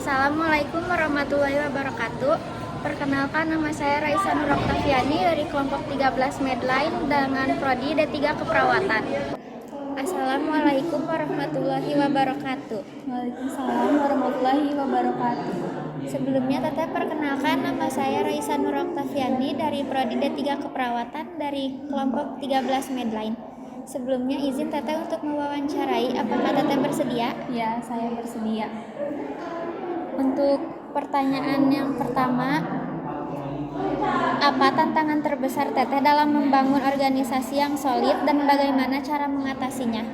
Assalamualaikum warahmatullahi wabarakatuh. Perkenalkan, nama saya Raisa Nur Oktaviani dari kelompok 13 Medline dengan prodi D3 Keperawatan. Assalamualaikum warahmatullahi wabarakatuh. Waalaikumsalam warahmatullahi wabarakatuh. Sebelumnya Teteh perkenalkan, nama saya Raisa Nur Oktaviani dari prodi D3 Keperawatan dari kelompok 13 Medline. Sebelumnya izin Teteh untuk mewawancarai, apakah Teteh bersedia? Ya, saya bersedia. Untuk pertanyaan yang pertama, apa tantangan terbesar Teteh dalam membangun organisasi yang solid dan bagaimana cara mengatasinya?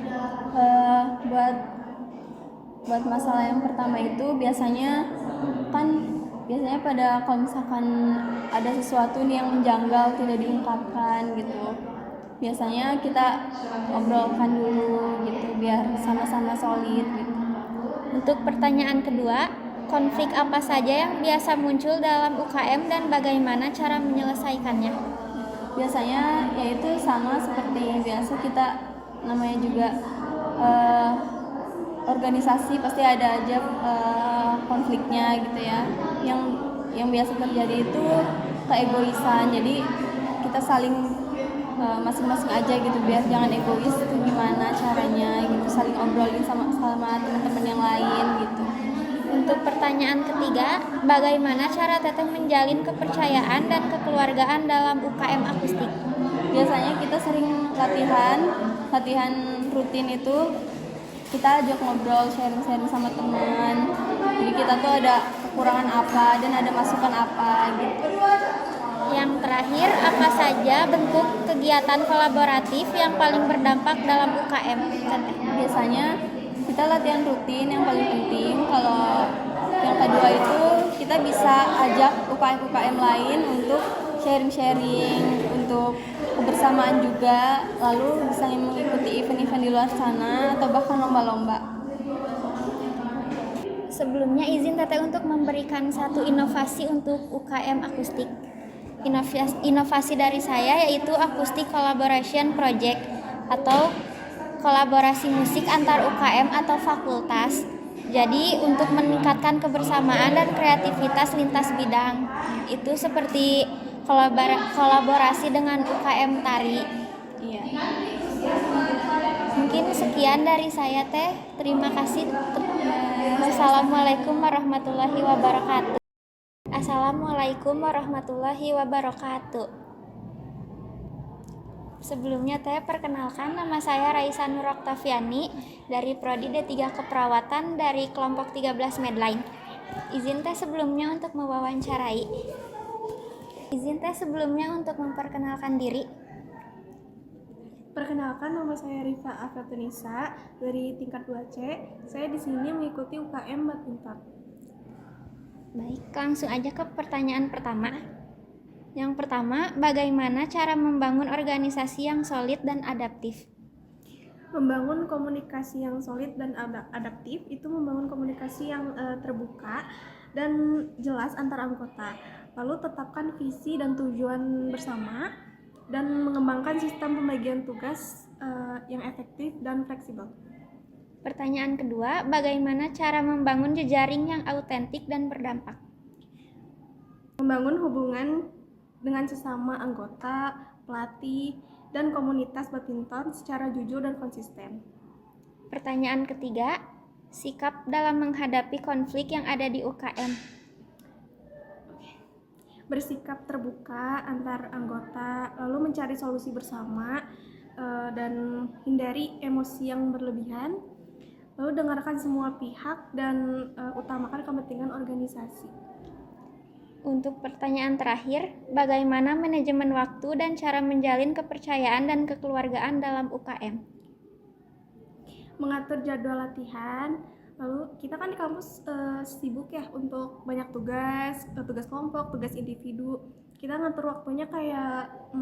Buat masalah yang pertama itu biasanya pada kalau misalkan ada sesuatu nih yang menjanggal tidak diungkapkan gitu. Biasanya kita obrolkan dulu gitu biar sama-sama solid gitu. Untuk pertanyaan kedua, konflik apa saja yang biasa muncul dalam UKM dan bagaimana cara menyelesaikannya? Biasanya yaitu sama seperti biasa, kita namanya juga organisasi pasti ada aja konfliknya gitu ya. Yang biasa terjadi itu keegoisan. Jadi kita saling masing-masing aja gitu biar jangan egois. Itu gimana caranya gitu, saling obrolin sama teman-teman yang lain gitu. Untuk pertanyaan ketiga, bagaimana cara Teteh menjalin kepercayaan dan kekeluargaan dalam UKM akustik? Biasanya kita sering latihan rutin itu kita ajak ngobrol, sharing sama teman. Jadi kita tuh ada kekurangan apa dan ada masukan apa gitu. Yang terakhir, apa saja bentuk kegiatan kolaboratif yang paling berdampak dalam UKM Teteh? Biasanya kita latihan rutin yang paling penting. Kalau yang kedua itu kita bisa ajak UKM lain untuk sharing untuk kebersamaan juga, lalu bisa mengikuti event-event di luar sana atau bahkan lomba-lomba. Sebelumnya izin Teteh untuk memberikan satu inovasi untuk UKM akustik. Inovasi dari saya yaitu Acoustic Collaboration Project atau kolaborasi musik antar UKM atau fakultas. Jadi untuk meningkatkan kebersamaan dan kreativitas lintas bidang. Itu seperti kolaborasi dengan UKM tari. Iya. Mungkin sekian dari saya Teh. Terima kasih. Wassalamualaikum warahmatullahi wabarakatuh. Assalamualaikum warahmatullahi wabarakatuh. Sebelumnya Teh perkenalkan, nama saya Raisa Nur Oktaviani dari prodi D3 Keperawatan dari kelompok 13 Medline. Izin Teh sebelumnya untuk mewawancarai. Izin Teh sebelumnya untuk memperkenalkan diri. Perkenalkan, nama saya Rifa Afatunisa dari tingkat 2C. Saya di sini mengikuti UKM Badminton. Baik, langsung aja ke pertanyaan pertama. Yang pertama, bagaimana cara membangun organisasi yang solid dan adaptif? Membangun komunikasi yang solid dan adaptif itu membangun komunikasi yang terbuka dan jelas antar anggota. Lalu tetapkan visi dan tujuan bersama dan mengembangkan sistem pembagian tugas yang efektif dan fleksibel. Pertanyaan kedua, bagaimana cara membangun jejaring yang autentik dan berdampak? Membangun hubungan dengan sesama anggota, pelatih, dan komunitas badminton secara jujur dan konsisten. Pertanyaan ketiga, sikap dalam menghadapi konflik yang ada di UKM. Bersikap terbuka antar anggota, lalu mencari solusi bersama, dan hindari emosi yang berlebihan, lalu dengarkan semua pihak dan utamakan kepentingan organisasi. Untuk pertanyaan terakhir, bagaimana manajemen waktu dan cara menjalin kepercayaan dan kekeluargaan dalam UKM? Mengatur jadwal latihan, lalu kita kan di kampus sibuk ya untuk banyak tugas kelompok, tugas individu. Kita ngatur waktunya kayak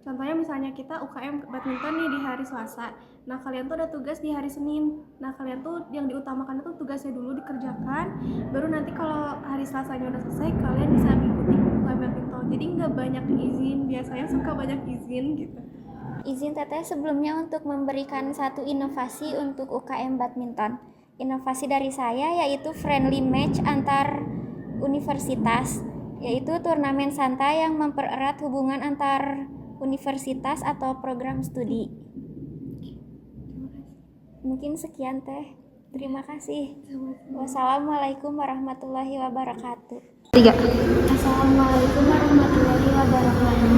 contohnya misalnya kita UKM badminton nih di hari Selasa. Nah, kalian tuh ada tugas di hari Senin. Nah, kalian tuh yang diutamakan itu tugasnya dulu dikerjakan, baru nanti kalau hari Selasanya udah selesai, kalian bisa mengikuti UKM badminton. Jadi nggak banyak izin, biasanya suka banyak izin gitu. Izin Teteh sebelumnya untuk memberikan satu inovasi untuk UKM badminton. inovasi dari saya yaitu friendly match antar universitas, yaitu turnamen santai yang mempererat hubungan antar universitas atau program studi. Mungkin sekian teh. Terima kasih. Wassalamualaikum warahmatullahi wabarakatuh. 3. Assalamualaikum warahmatullahi wabarakatuh.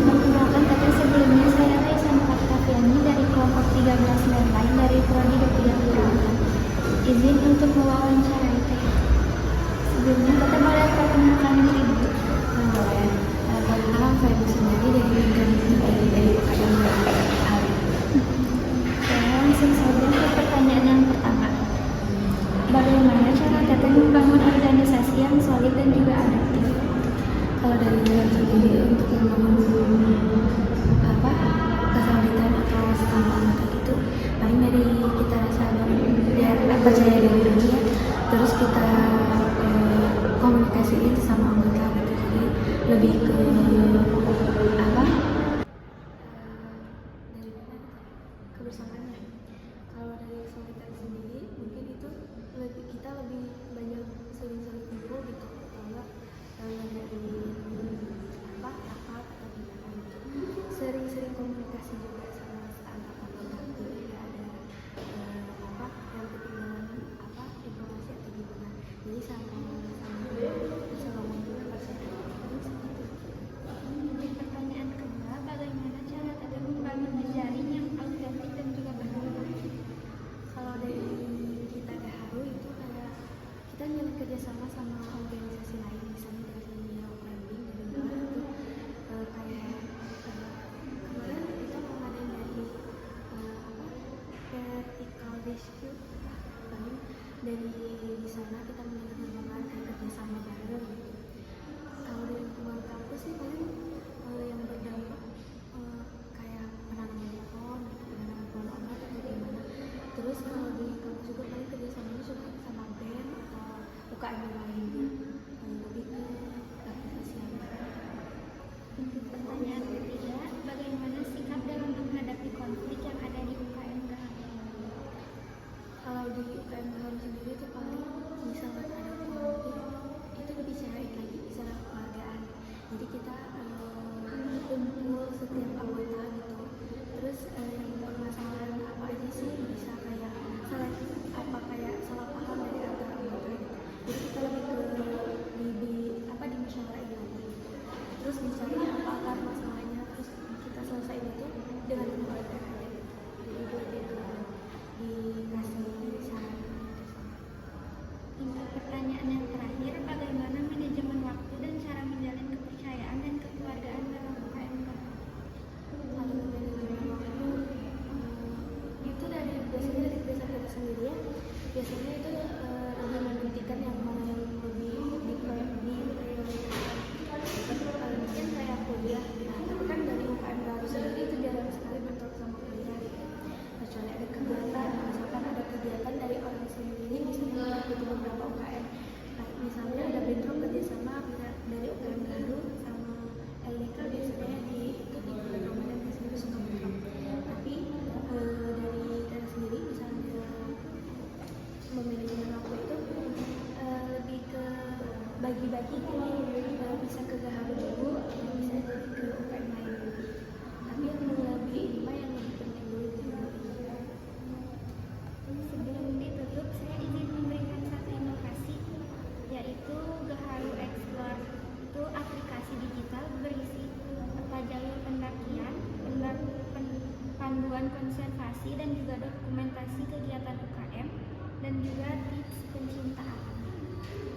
Perkenalkan, tapi sebelumnya saya Raisa Kafiani dari kelompok 13 lain dari Prodi Kedokteran Perawatan. Izin untuk mewawancarai teh. Sebelumnya kita boleh perkenalkan diri dulu. Boleh. Perkenalkan saya sendiri dari UKM Langsung saja ke pertanyaan yang pertama. Bagaimana cara Teteh membangun organisasi yang solid dan juga adaptif? Kalau dari diri sendiri untuk membangun kesolidan atau sama anggota itu paling dari kita rasa biar percaya diri ya, terus kita komunikasiin sama anggota gitu, jadi lebih ke kebersamaannya. Kalau dari kesulitan sendiri mungkin itu kita lebih banyak sering-sering ngobrol gitu, kalau dari rapat atau gimana gitu, sering-sering komunikasi juga sama antar anggota gitu, ya ada yang ketinggalan informasi atau gimana, jadi sama bisa ngomong juga percaya seperti itu. Di pertanyaan kedua, bagaimana cara Teteh membangun jejaring yang autentik dan juga berguna? Kalau dari kita Gaharu itu kayak kita nyari kerjasama sama organisasi lain, misalnya dari dunia branding dari luar itu kayak kemarin kita mau ngadain dari vertical rescue, paling dari di sana kita menemukan kayak kerjasama bareng gitu. Kalau dari lingkungan kampus sih paling yang berdampak kayak penanaman pohon, penanaman pohon obat atau gimana. Terus kalau di kampus juga paling kerjasamanya suka sama band atau UKM lainnya, lebih ke aktivitas yang Untuk pertanyaan ketiga, bagaimana sikap dalam menghadapi konflik yang ada di UKM Gaharu? kalau di UKM Gaharu sendiri itu paling misalnya ada konflik itu dibicarain lagi secara kekeluargaan, jadi kita kumpul setiap anggota gitu, terus yang permasalahan apa aja sih bisa kayak salah paham dari antara anggota gitu, jadi kita lebih ke dimusyawarahin lagi gitu, terus dicari apa akar masalahnya, terus kita selesaiin itu dengan keluarga aja gitu, jadi lebih ke dikasih saran gitu sih. Untuk pertanyaan yang terakhir, bagaimana manajemen waktu dan cara menjalin kepercayaan dan kekeluargaan dalam UKM Gaharu? Kalau dari waktu itu biasanya dari kebiasaan kita sendiri ya, biasanya itu lebih menentukan yang mana yang lebih diprioritaskan. Mungkin kayak kuliah, nah tapi kan dari UKM Gaharu sendiri itu jarang sekali bentrok sama kuliah gitu, kecuali ada kegiatan, misalkan ada kegiatan dari orang sendiri misalnya itu beberapa UKM, nah misalnya ada bentrok kerjasama dari UKM Gaharu sama LDK, biasanya itu di bulan Ramadan biasanya suka bentrok, tapi dari kita sendiri misalnya memanajemen waktu itu lebih ke bagi-bagi, bisa ke Gaharu dulu, bisa jadi ke UKM lain dulu, tapi yang lebih ini mah yang lebih penting dulu gitu. Sebelum ditutup, saya ingin memberikan satu inovasi, yaitu Gaharu Explore. Itu aplikasi digital berisi peta jalur pendakian, panduan konservasi, dan juga dokumentasi kegiatan UKM, dan juga tips pencinta alam.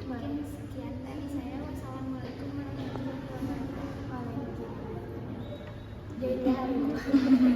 Mungkin sekian dari saya. Wassalamualaikum warahmatullahi wabarakatuh. Jadi Gaharu.